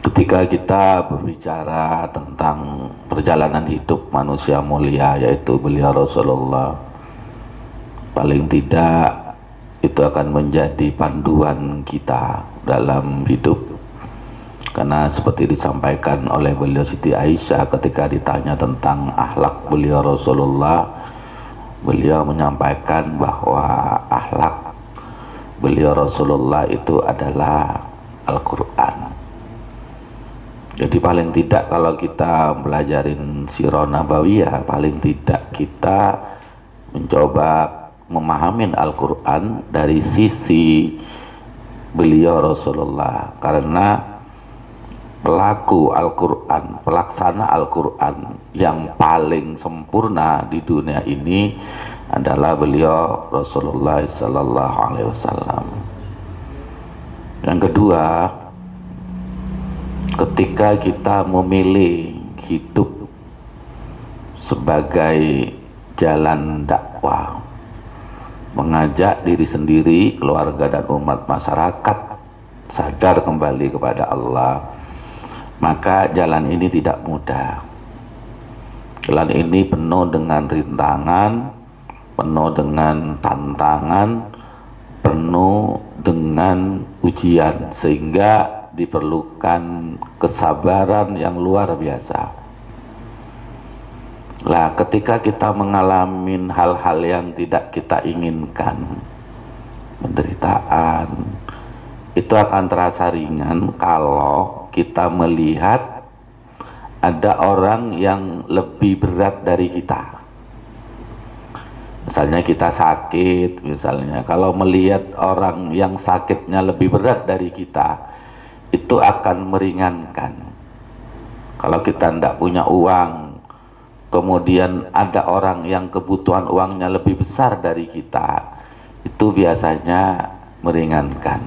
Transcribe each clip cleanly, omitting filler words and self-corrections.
Ketika kita berbicara tentang perjalanan hidup manusia mulia, yaitu beliau Rasulullah, paling tidak itu akan menjadi panduan kita dalam hidup. Karena seperti disampaikan oleh beliau Siti Aisyah ketika ditanya tentang akhlak beliau Rasulullah, beliau menyampaikan bahwa akhlak beliau Rasulullah itu adalah Al-Quran. Jadi paling tidak kalau kita belajarin Sirah Nabawiyah, paling tidak kita mencoba memahami Al-Quran dari sisi beliau Rasulullah. Karena pelaku Al-Quran, pelaksana Al-Quran yang paling sempurna di dunia ini adalah beliau Rasulullah Sallallahu Alaihi Wasallam. Yang kedua, ketika kita memilih hidup sebagai jalan dakwah, mengajak diri sendiri, keluarga dan umat masyarakat sadar kembali kepada Allah, maka jalan ini tidak mudah. Jalan ini penuh dengan rintangan, penuh dengan tantangan, penuh dengan ujian, sehingga diperlukan kesabaran yang luar biasa. Lah, ketika kita mengalami hal-hal yang tidak kita inginkan, penderitaan, itu akan terasa ringan kalau kita melihat ada orang yang lebih berat dari kita. Misalnya kita sakit, misalnya kalau melihat orang yang sakitnya lebih berat dari kita, itu akan meringankan. Kalau kita tidak punya uang, kemudian ada orang yang kebutuhan uangnya lebih besar dari kita, itu biasanya meringankan.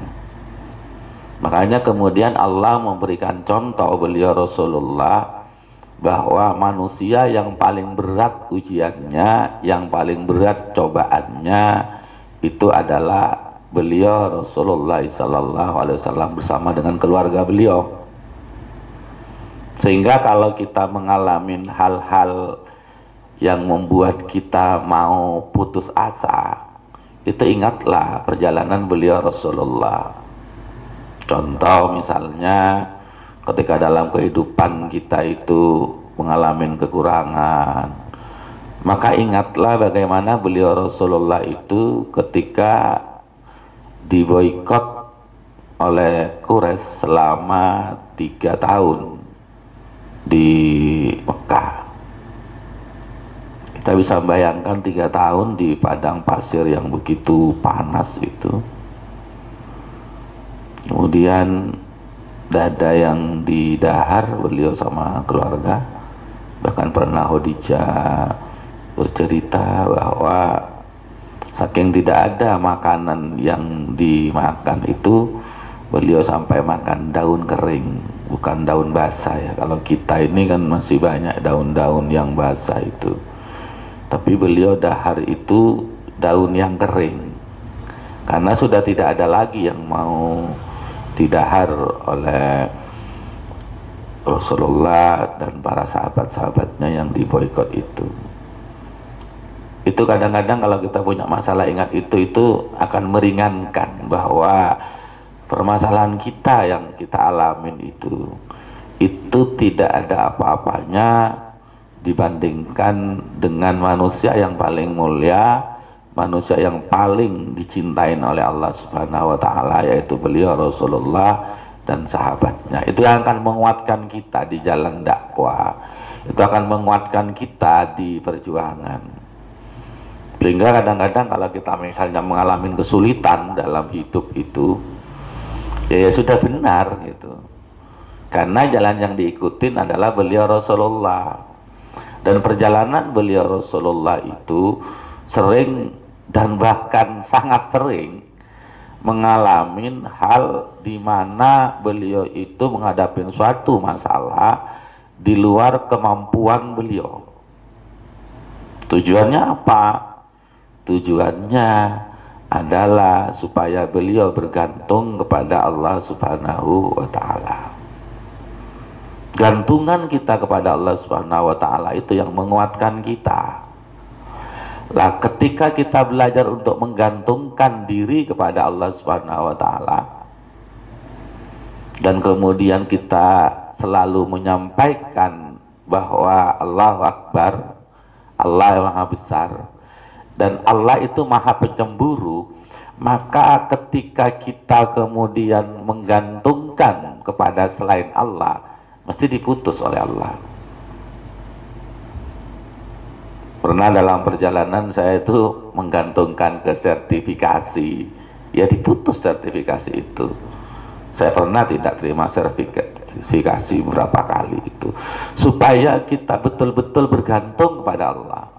Makanya kemudian Allah memberikan contoh beliau Rasulullah bahwa manusia yang paling berat ujiannya, yang paling berat cobaannya, itu adalah beliau Rasulullah Sallallahu Alaihi Wasallam bersama dengan keluarga beliau. Sehingga kalau kita mengalami hal-hal yang membuat kita mau putus asa, itu ingatlah perjalanan beliau Rasulullah. Contoh misalnya ketika dalam kehidupan kita itu mengalami kekurangan, maka ingatlah bagaimana beliau Rasulullah itu ketika diboikot oleh Quraisy selama 3 tahun di Mekah. Kita bisa bayangkan 3 tahun di padang pasir yang begitu panas itu. Kemudian dada yang didahar beliau sama keluarga. Bahkan pernah Khadijah bercerita bahwa saking tidak ada makanan yang dimakan itu, beliau sampai makan daun kering, bukan daun basah ya. Kalau kita ini kan masih banyak daun-daun yang basah itu, tapi beliau dahar itu daun yang kering, karena sudah tidak ada lagi yang mau didahar oleh Rasulullah dan para sahabat-sahabatnya yang diboikot itu. Itu kadang-kadang kalau kita punya masalah, ingat itu akan meringankan bahwa permasalahan kita yang kita alamin itu tidak ada apa-apanya dibandingkan dengan manusia yang paling mulia, manusia yang paling dicintain oleh Allah Subhanahu wa Ta'ala, yaitu beliau Rasulullah dan sahabatnya. Itu yang akan menguatkan kita di jalan dakwah, itu akan menguatkan kita di perjuangan. Sehingga kadang-kadang kalau kita misalnya mengalami kesulitan dalam hidup itu, ya sudah benar gitu, karena jalan yang diikutin adalah beliau Rasulullah. Dan perjalanan beliau Rasulullah itu sering dan bahkan sangat sering mengalami hal di mana beliau itu menghadapi suatu masalah di luar kemampuan beliau. Tujuannya apa? Tujuannya adalah supaya beliau bergantung kepada Allah Subhanahu wa Ta'ala. gantungan kita kepada Allah Subhanahu wa taala itu yang menguatkan kita. Lah ketika kita belajar untuk menggantungkan diri kepada Allah Subhanahu wa taala dan kemudian kita selalu menyampaikan bahwa Allahu Akbar, Allah yang Maha Besar dan Allah itu Maha Pencemburu, maka ketika kita kemudian menggantungkan kepada selain Allah, mesti diputus oleh Allah. Pernah dalam perjalanan saya itu menggantungkan ke sertifikasi, ya diputus sertifikasi itu. Saya pernah tidak terima sertifikasi berapa kali itu, supaya kita betul-betul bergantung kepada Allah.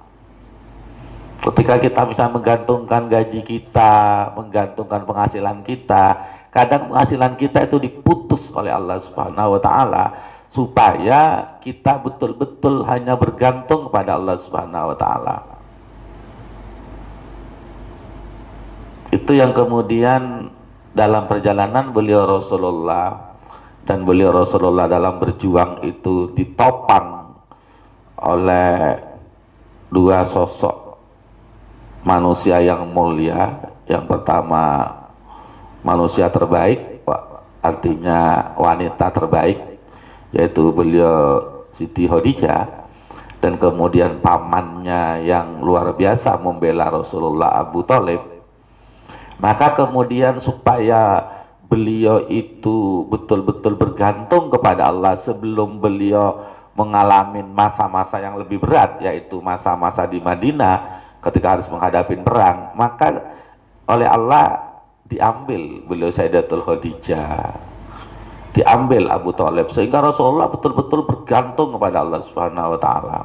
Ketika kita bisa menggantungkan gaji kita, menggantungkan penghasilan kita, kadang penghasilan kita itu diputus oleh Allah Subhanahu wa taala, supaya kita betul-betul hanya bergantung kepada Allah Subhanahu wa taala. Itu yang kemudian dalam perjalanan beliau Rasulullah, dan beliau Rasulullah dalam berjuang itu ditopang oleh dua sosok manusia yang mulia. Yang pertama manusia terbaik, artinya wanita terbaik, yaitu beliau Siti Khadijah, dan kemudian pamannya yang luar biasa membela Rasulullah, Abu Thalib. Maka kemudian supaya beliau itu betul-betul bergantung kepada Allah sebelum beliau mengalami masa-masa yang lebih berat, yaitu masa-masa di Madinah ketika harus menghadapi perang, maka oleh Allah diambil beliau Sayyidatul Khadijah, diambil Abu Thalib, sehingga Rasulullah betul-betul bergantung kepada Allah Subhanahu wa taala.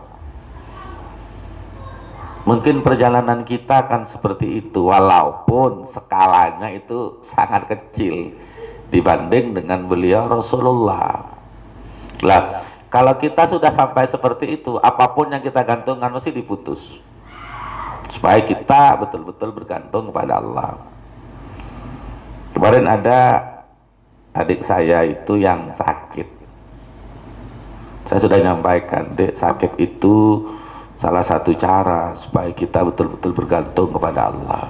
Mungkin perjalanan kita akan seperti itu, walaupun skalanya itu sangat kecil dibanding dengan beliau Rasulullah. Lah, kalau kita sudah sampai seperti itu, apapun yang kita gantungkan mesti diputus, supaya kita betul-betul bergantung kepada Allah. Kemarin ada adik saya itu yang sakit. Saya sudah nyampaikan, Dek, sakit itu salah satu cara supaya kita betul-betul bergantung kepada Allah.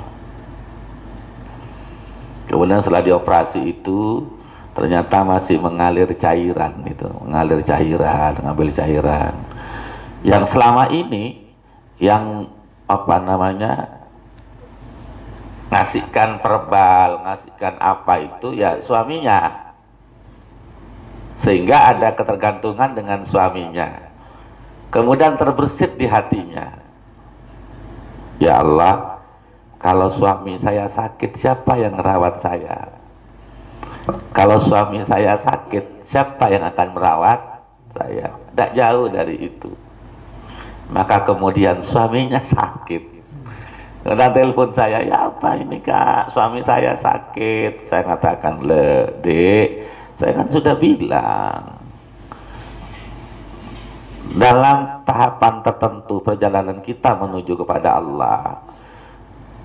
Kemudian setelah dioperasi itu ternyata masih mengalir cairan, itu mengalir cairan, mengambil cairan. Yang selama ini yang ngasihkan verbal, ngasihkan apa itu ya suaminya, sehingga ada ketergantungan dengan suaminya. Kemudian terbersit di hatinya, ya Allah, kalau suami saya sakit, siapa yang merawat saya? Kalau suami saya sakit, siapa yang akan merawat saya? Tidak jauh dari itu. Maka kemudian suaminya sakit, kemudian telepon saya, ya apa ini Kak, suami saya sakit. Saya katakan, Dek, saya kan sudah bilang, dalam tahapan tertentu perjalanan kita menuju kepada Allah,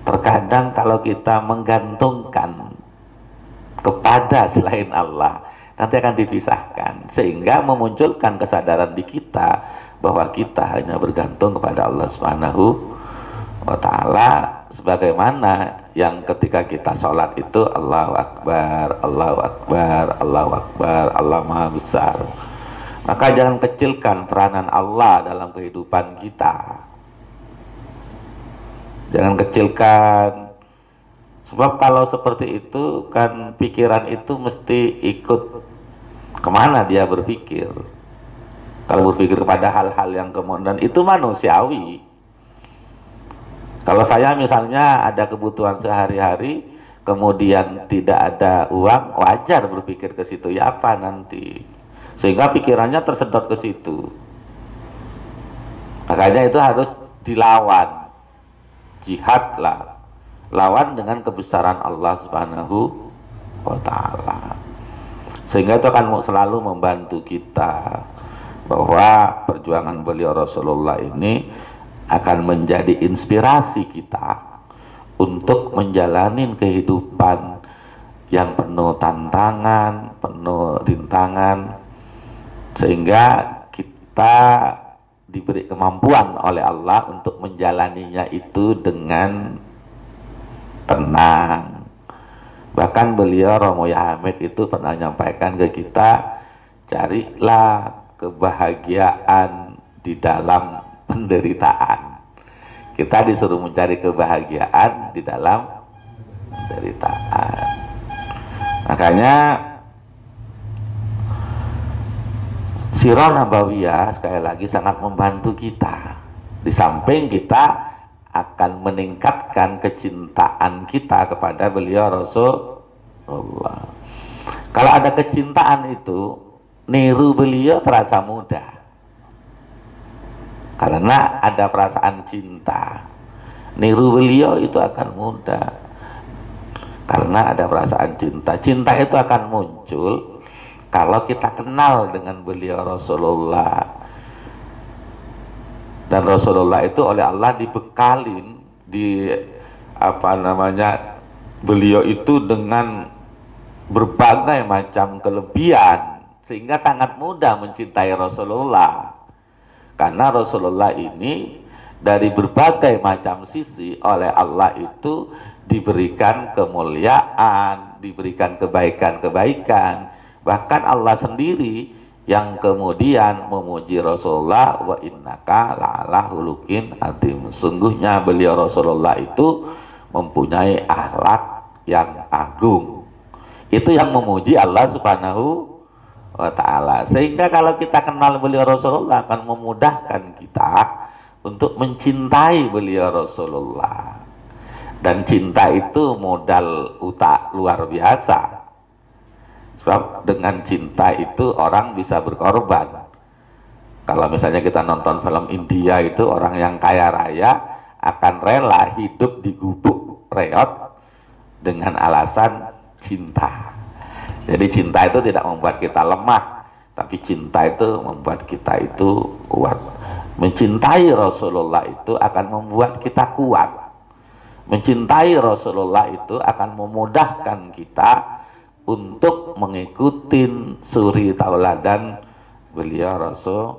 terkadang kalau kita menggantungkan kepada selain Allah, nanti akan dipisahkan, sehingga memunculkan kesadaran di kita bahwa kita hanya bergantung kepada Allah Subhanahu wa ta'ala, sebagaimana yang ketika kita sholat itu Allahu Akbar, Allahu Akbar, Allahu Akbar, Allah Maha Besar. Maka jangan kecilkan peranan Allah dalam kehidupan kita. Jangan kecilkan, sebab kalau seperti itu kan pikiran itu mesti ikut kemana dia berpikir. Kalau berpikir kepada hal-hal yang kemudian itu manusiawi. Kalau saya misalnya ada kebutuhan sehari-hari, kemudian tidak ada uang, wajar berpikir ke situ, ya apa nanti, sehingga pikirannya tersedot ke situ. Makanya itu harus dilawan, jihadlah, lawan dengan kebesaran Allah Subhanahu wa ta'ala, sehingga itu akan selalu membantu kita bahwa perjuangan beliau Rasulullah ini akan menjadi inspirasi kita untuk menjalani kehidupan yang penuh tantangan, penuh rintangan, sehingga kita diberi kemampuan oleh Allah untuk menjalaninya itu dengan tenang. Bahkan beliau Romo Hamid itu pernah menyampaikan ke kita, carilah kebahagiaan di dalam penderitaan. Kita disuruh mencari kebahagiaan di dalam penderitaan. Makanya Sirah Nabawiyah sekali lagi sangat membantu kita. Di samping kita akan meningkatkan kecintaan kita kepada beliau Rasulullah. Kalau ada kecintaan itu, niru beliau terasa mudah. Karena ada perasaan cinta. Niru beliau itu akan mudah. Karena ada perasaan cinta. Cinta itu akan muncul kalau kita kenal dengan beliau Rasulullah. Dan Rasulullah itu oleh Allah dibekalin beliau itu dengan berbagai macam kelebihan sehingga sangat mudah mencintai Rasulullah. Karena Rasulullah ini dari berbagai macam sisi oleh Allah itu diberikan kemuliaan, diberikan kebaikan-kebaikan. Bahkan Allah sendiri yang kemudian memuji Rasulullah, wa innaka la'ala hulukin azim. Sungguhnya beliau Rasulullah itu mempunyai akhlak yang agung. Itu yang memuji Allah Subhanahu wa ta'ala. Sehingga kalau kita kenal beliau Rasulullah akan memudahkan kita untuk mencintai beliau Rasulullah. Dan cinta itu modal luar biasa. Sebab dengan cinta itu orang bisa berkorban. Kalau misalnya kita nonton film India itu orang yang kaya raya akan rela hidup di gubuk reot dengan alasan cinta. Jadi cinta itu tidak membuat kita lemah, tapi cinta itu membuat kita itu kuat. Mencintai Rasulullah itu akan membuat kita kuat. Mencintai Rasulullah itu akan memudahkan kita untuk mengikuti suri tauladan beliau Rasul